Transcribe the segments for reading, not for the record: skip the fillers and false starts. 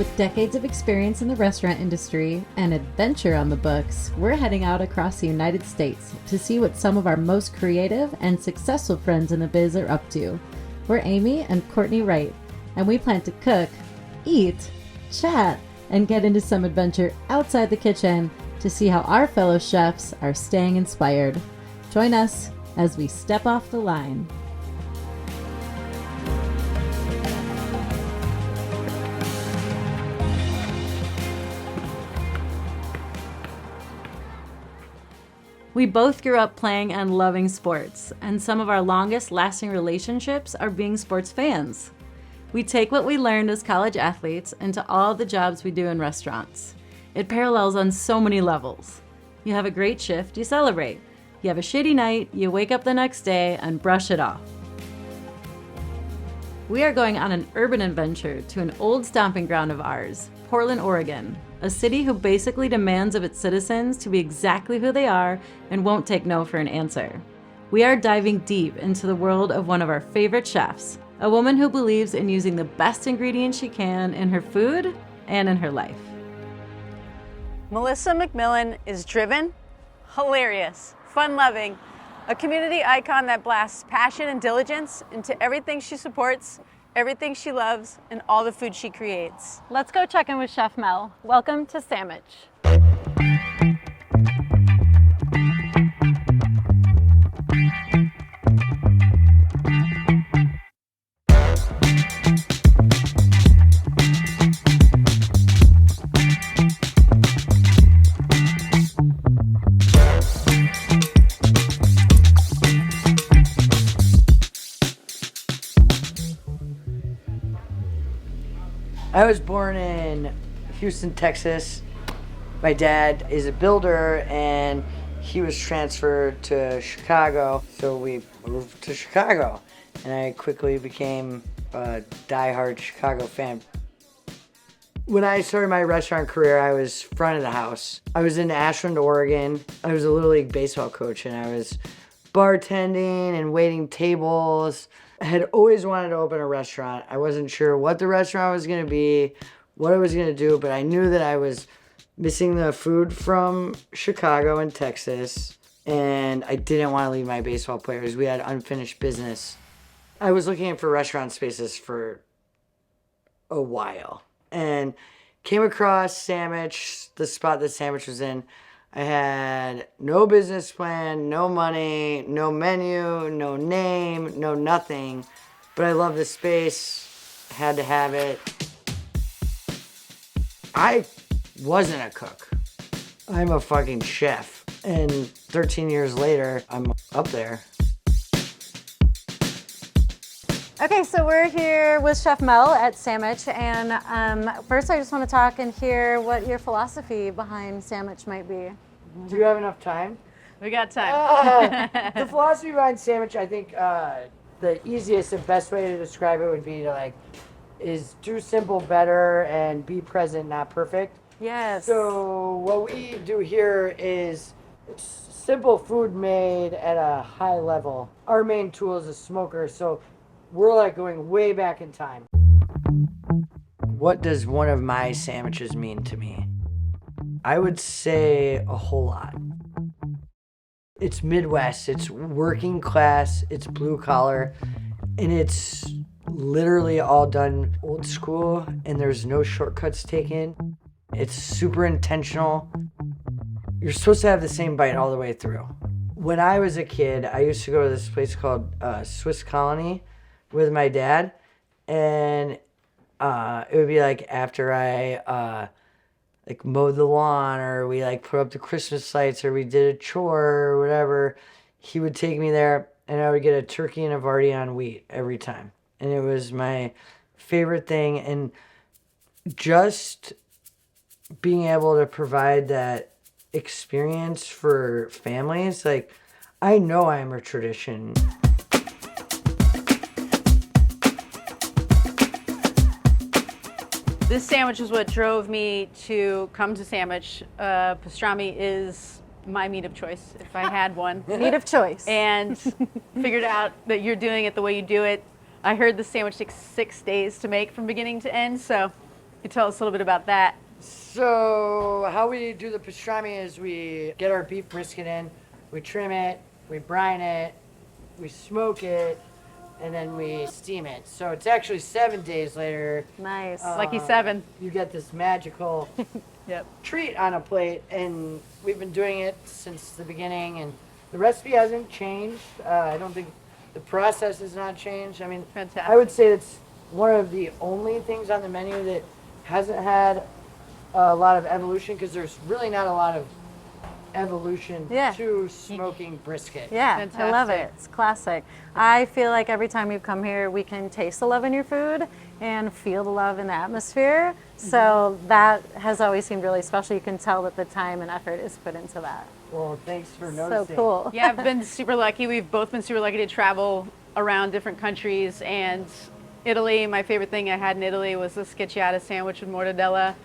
With decades of experience in the restaurant industry and adventure on the books, we're heading out across the United States to see what some of our most creative and successful friends in the biz are up to. We're Amy and Courtney Wright, and we plan to cook, eat, chat, and get into some adventure outside the kitchen to see how our fellow chefs are staying inspired. Join us as we step off the line. We both grew up playing and loving sports, and some of our longest lasting relationships are being sports fans. We take what we learned as college athletes into all the jobs we do in restaurants. It parallels on so many levels. You have a great shift, you celebrate. You have a shitty night, you wake up the next day and brush it off. We are going on an urban adventure to an old stomping ground of ours, Portland, Oregon, a city who basically demands of its citizens to be exactly who they are and won't take no for an answer. We are diving deep into the world of one of our favorite chefs, a woman who believes in using the best ingredients she can in her food and in her life. Melissa McMillan is driven, hilarious, fun-loving, a community icon that blasts passion and diligence into everything she supports, everything she loves, and all the food she creates. Let's go check in with Chef Mel. Welcome to Sammich. I was born in Houston, Texas. My dad is a builder and he was transferred to Chicago, so we moved to Chicago. And I quickly became a diehard Chicago fan. When I started my restaurant career, I was front of the house. I was in Ashland, Oregon. I was a Little League baseball coach and I was bartending and waiting tables. I had always wanted to open a restaurant. I wasn't sure what the restaurant was going to be, what I was going to do, but I knew that I was missing the food from Chicago and Texas, and I didn't want to leave my baseball players. We had unfinished business. I was looking for restaurant spaces for a while and came across Sammich, the spot that Sammich was in. I had no business plan, no money, no menu, no name, no nothing. But I love the space, had to have it. I wasn't a cook. I'm a fucking chef. And 13 years later, I'm up there. Okay, so we're here with Chef Mel at Sammich, and first I just want to talk and hear what your philosophy behind Sammich might be. Do you have enough time? We got time. The philosophy behind Sammich, I think the easiest and best way to describe it would be to is do simple better and be present, not perfect. Yes. So what we do here is simple food made at a high level. Our main tool is a smoker, so we're going way back in time. What does one of my sandwiches mean to me? I would say a whole lot. It's Midwest, it's working class, it's blue collar, and it's literally all done old school, and there's no shortcuts taken. It's super intentional. You're supposed to have the same bite all the way through. When I was a kid, I used to go to this place called Swiss Colony with my dad, and it would be after I mowed the lawn, or we put up the Christmas lights, or we did a chore or whatever, he would take me there and I would get a turkey and a Vardy on wheat every time. And it was my favorite thing. And just being able to provide that experience for families, I know I'm a tradition. This sandwich is what drove me to come to Sammich. Pastrami is my meat of choice, if I had one. Meat of choice. And figured out that you're doing it the way you do it. I heard the sandwich takes 6 days to make from beginning to end, so You tell us a little bit about that. So how we do the pastrami is we get our beef brisket in, we trim it, we brine it, we smoke it, and then we steam it. So it's actually 7 days later. Nice. Lucky 7. You get this magical Yep. treat on a plate, and we've been doing it since the beginning, and the recipe hasn't changed. I don't think the process has not changed. I mean, Fantastic. I would say it's one of the only things on the menu that hasn't had a lot of evolution, because there's really not a lot of evolution Yeah. to smoking brisket. Yeah, Fantastic. I love it. It's classic. I feel like every time you come here, we can taste the love in your food and feel the love in the atmosphere. So that has always seemed really special. You can tell that the time and effort is put into that. Well, thanks for So noticing. cool. Yeah, I've been super lucky. We've both been super lucky to travel around different countries. And Italy, my favorite thing I had in Italy was the scacciata sandwich with mortadella.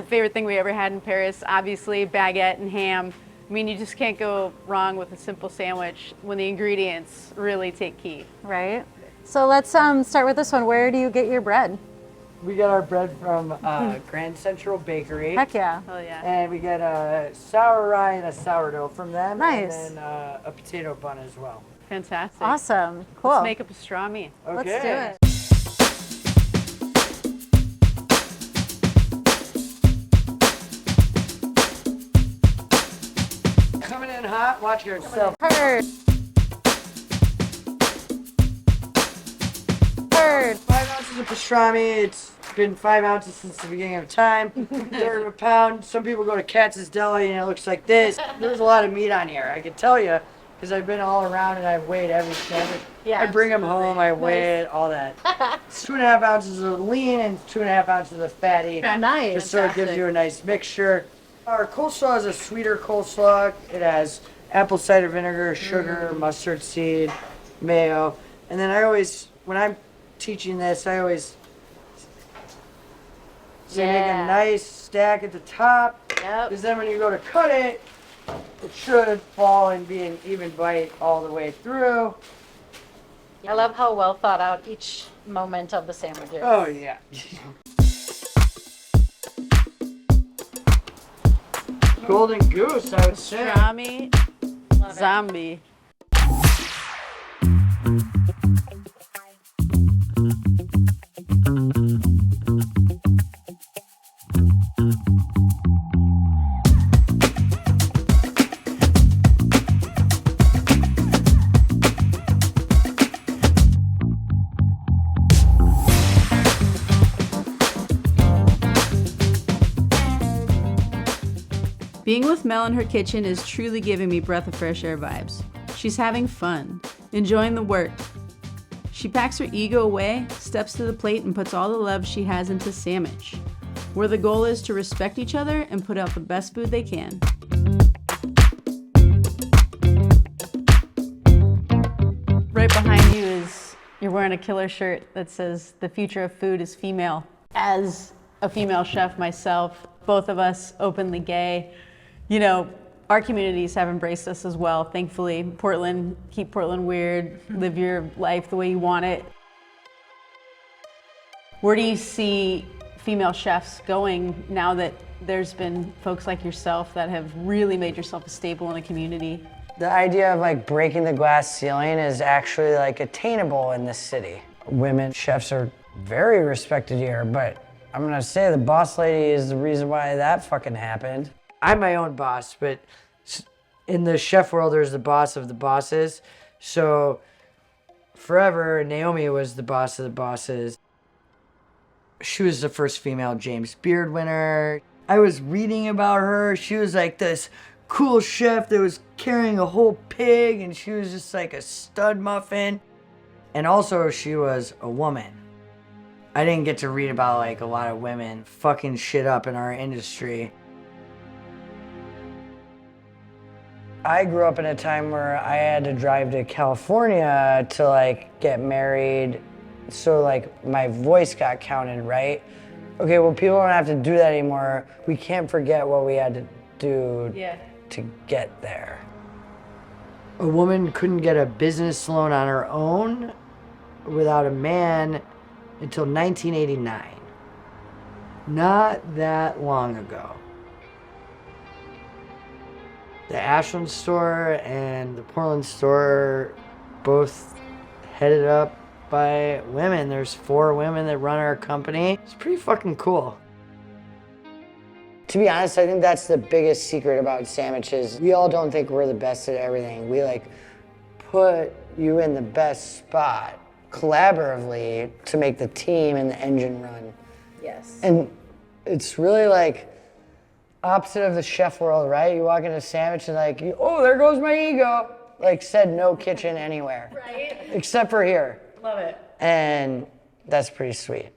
Favorite thing we ever had in Paris, obviously, baguette and ham. I mean, you just can't go wrong with a simple sandwich when the ingredients really take key. Right? So let's start with this one. Where do you get your bread? We get our bread from Grand Central Bakery. Heck yeah. Oh, yeah. And we get a sour rye and a sourdough from them. Nice. And then a potato bun as well. Fantastic. Awesome. Cool. Let's make a pastrami. Okay. Let's do it. Coming in hot, watch yourself. Heard. Heard. 5 ounces of pastrami. It's been 5 ounces since the beginning of time. Third of a pound. Some people go to Katz's Deli and it looks like this. There's a lot of meat on here. I can tell you, because I've been all around and I've weighed every sandwich. Yeah, I bring them home, I weigh it, all that. It's 2.5 ounces of lean and 2.5 ounces of fatty. Nice. Just so it gives you a nice mixture. Our coleslaw is a sweeter coleslaw. It has apple cider vinegar, sugar, mustard seed, mayo. And then I always, when I'm teaching this, I always say make a nice stack at the top. Yep. Because then when you go to cut it, it should fall and be an even bite all the way through. I love how well thought out each moment of the sandwich is. Oh, yeah. Golden goose, I would say. Pastrami zombie. Being with Mel in her kitchen is truly giving me breath of fresh air vibes. She's having fun, enjoying the work. She packs her ego away, steps to the plate, and puts all the love she has into Sammich, where the goal is to respect each other and put out the best food they can. Right behind you is, you're wearing a killer shirt that says, "The future of food is female." As a female chef myself, both of us openly gay, you know, our communities have embraced us as well, thankfully. Portland, keep Portland weird, live your life the way you want it. Where do you see female chefs going now that there's been folks like yourself that have really made yourself a staple in the community? The idea of like breaking the glass ceiling is actually like attainable in this city. Women chefs are very respected here, but I'm gonna say the boss lady is the reason why that fucking happened. I'm my own boss, but in the chef world, there's the boss of the bosses. So forever, Naomi was the boss of the bosses. She was the first female James Beard winner. I was reading about her. She was like this cool chef that was carrying a whole pig, and she was just like a stud muffin. And also, she was a woman. I didn't get to read about like a lot of women fucking shit up in our industry. I grew up in a time where I had to drive to California to like get married, so like my voice got counted, right? Okay, well people don't have to do that anymore. We can't forget what we had to do to get there. A woman couldn't get a business loan on her own without a man until 1989. not that long ago, the Ashland store and the Portland store both headed up by women. There's 4 women that run our company. It's pretty fucking cool. To be honest, I think that's the biggest secret about Sammich is we all don't think we're the best at everything. We like put you in the best spot collaboratively to make the team and the engine run. Yes. And it's really like opposite of the chef world, right? You walk into Sammich and like, oh, there goes my ego. Like said no kitchen anywhere. Right? Except for here. Love it. And that's pretty sweet.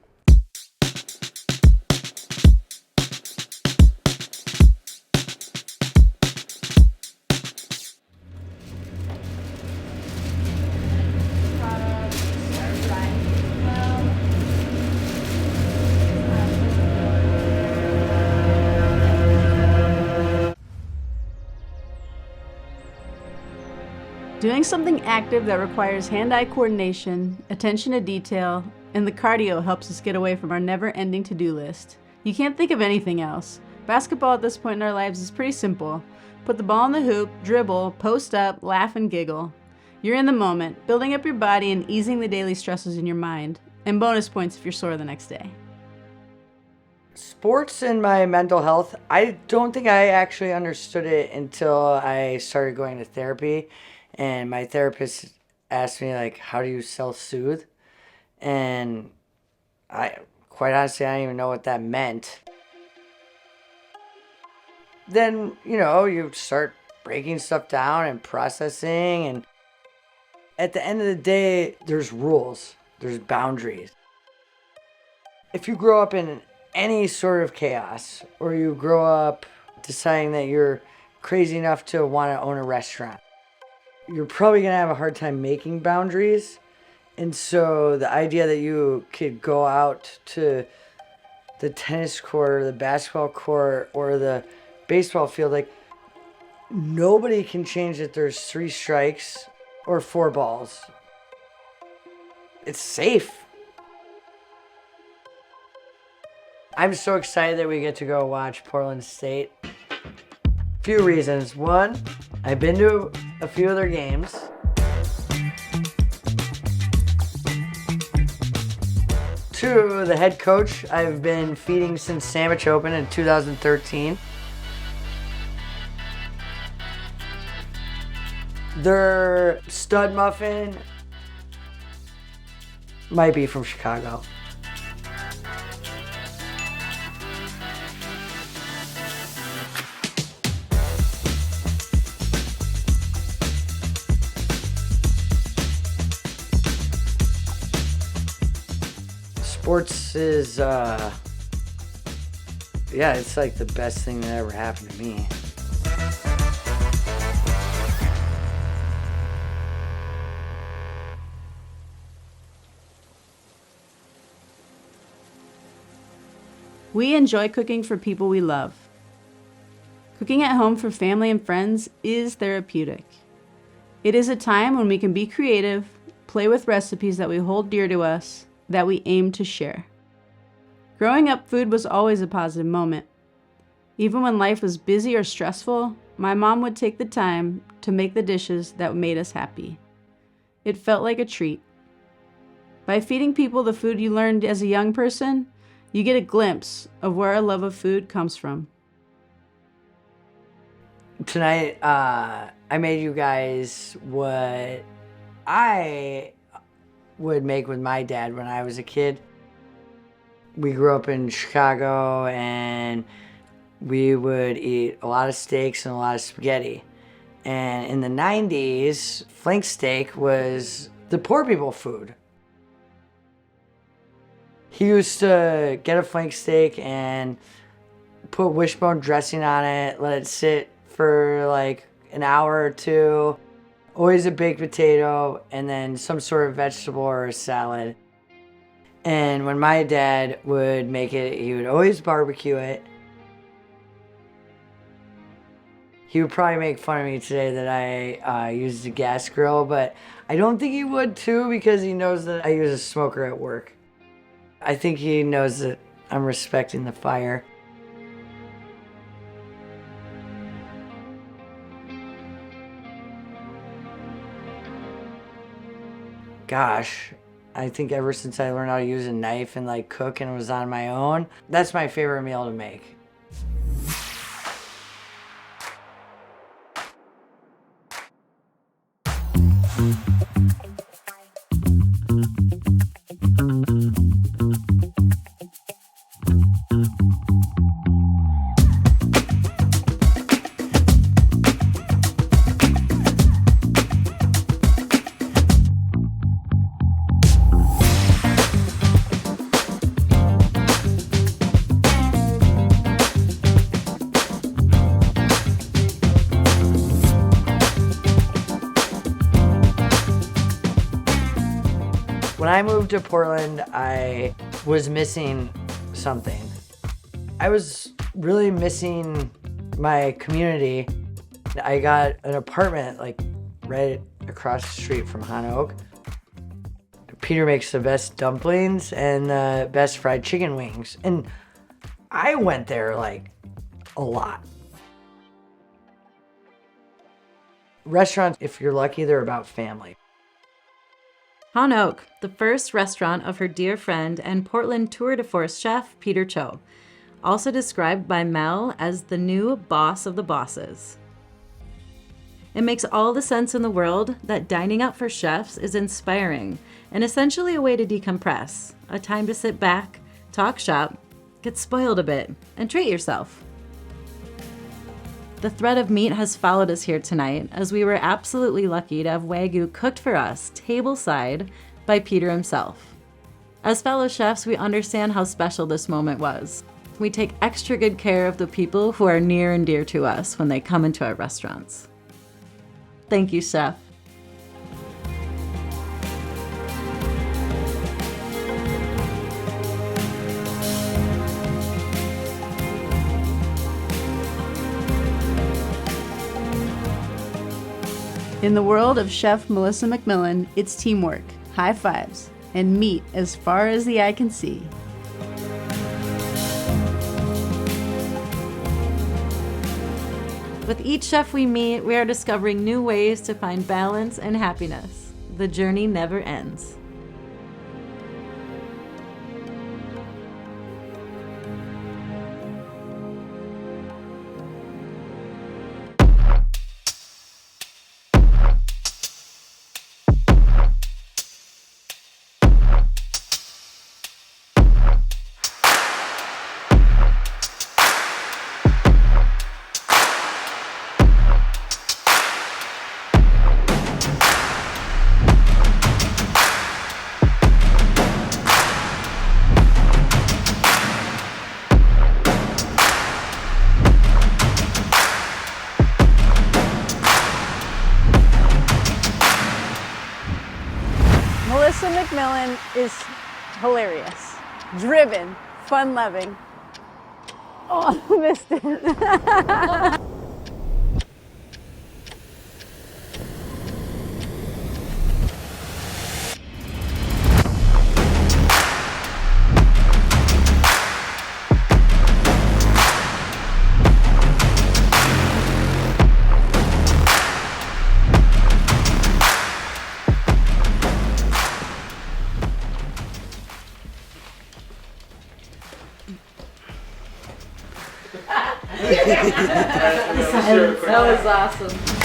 Doing something active that requires hand-eye coordination, attention to detail, and the cardio helps us get away from our never-ending to-do list. You can't think of anything else. Basketball at this point in our lives is pretty simple. Put the ball in the hoop, dribble, post up, laugh, and giggle. You're in the moment, building up your body and easing the daily stresses in your mind, and bonus points if you're sore the next day. Sports and my mental health, I don't think I actually understood it until I started going to therapy. And my therapist asked me, like, how do you self-soothe? And quite honestly, I don't even know what that meant. Then, you start breaking stuff down and processing. And at the end of the day, there's rules. There's boundaries. If you grow up in any sort of chaos, or you grow up deciding that you're crazy enough to want to own a restaurant, you're probably going to have a hard time making boundaries. And so the idea that you could go out to the tennis court or the basketball court or the baseball field, like, nobody can change that there's 3 strikes or 4 balls. It's safe. I'm so excited that we get to go watch Portland State. Few reasons. One, I've been to a few of their games. Two, the head coach I've been feeding since Sammich opened in 2013. Their stud muffin might be from Chicago. Sports is, it's like the best thing that ever happened to me. We enjoy cooking for people we love. Cooking at home for family and friends is therapeutic. It is a time when we can be creative, play with recipes that we hold dear to us, that we aim to share. Growing up, food was always a positive moment. Even when life was busy or stressful, my mom would take the time to make the dishes that made us happy. It felt like a treat. By feeding people the food you learned as a young person, you get a glimpse of where our love of food comes from. Tonight, I made you guys what I would make with my dad when I was a kid. We grew up in Chicago and we would eat a lot of steaks and a lot of spaghetti. And in the 90s, flank steak was the poor people food. He used to get a flank steak and put wishbone dressing on it, let it sit for like an hour or two. Always a baked potato, and then some sort of vegetable or a salad. And when my dad would make it, he would always barbecue it. He would probably make fun of me today that I used a gas grill, but I don't think he would too, because he knows that I use a smoker at work. I think he knows that I'm respecting the fire. Gosh, I think ever since I learned how to use a knife and like cook and was on my own, that's my favorite meal to make. When I moved to Portland, I was missing something. I was really missing my community. I got an apartment like right across the street from Han Oak. Peter makes the best dumplings and the best fried chicken wings. And I went there like a lot. Restaurants, if you're lucky, they're about family. Han Oak, the first restaurant of her dear friend and Portland tour de force chef, Peter Cho, also described by Mel as the new boss of the bosses. It makes all the sense in the world that dining out for chefs is inspiring and essentially a way to decompress, a time to sit back, talk shop, get spoiled a bit, and treat yourself. The thread of meat has followed us here tonight, as we were absolutely lucky to have Wagyu cooked for us tableside by Peter himself. As fellow chefs, we understand how special this moment was. We take extra good care of the people who are near and dear to us when they come into our restaurants. Thank you, Chef. In the world of Chef Melissa McMillan, it's teamwork, high fives, and meat as far as the eye can see. With each chef we meet, we are discovering new ways to find balance and happiness. The journey never ends. Melissa McMillan is hilarious, driven, fun-loving. Oh, I missed it. That was awesome.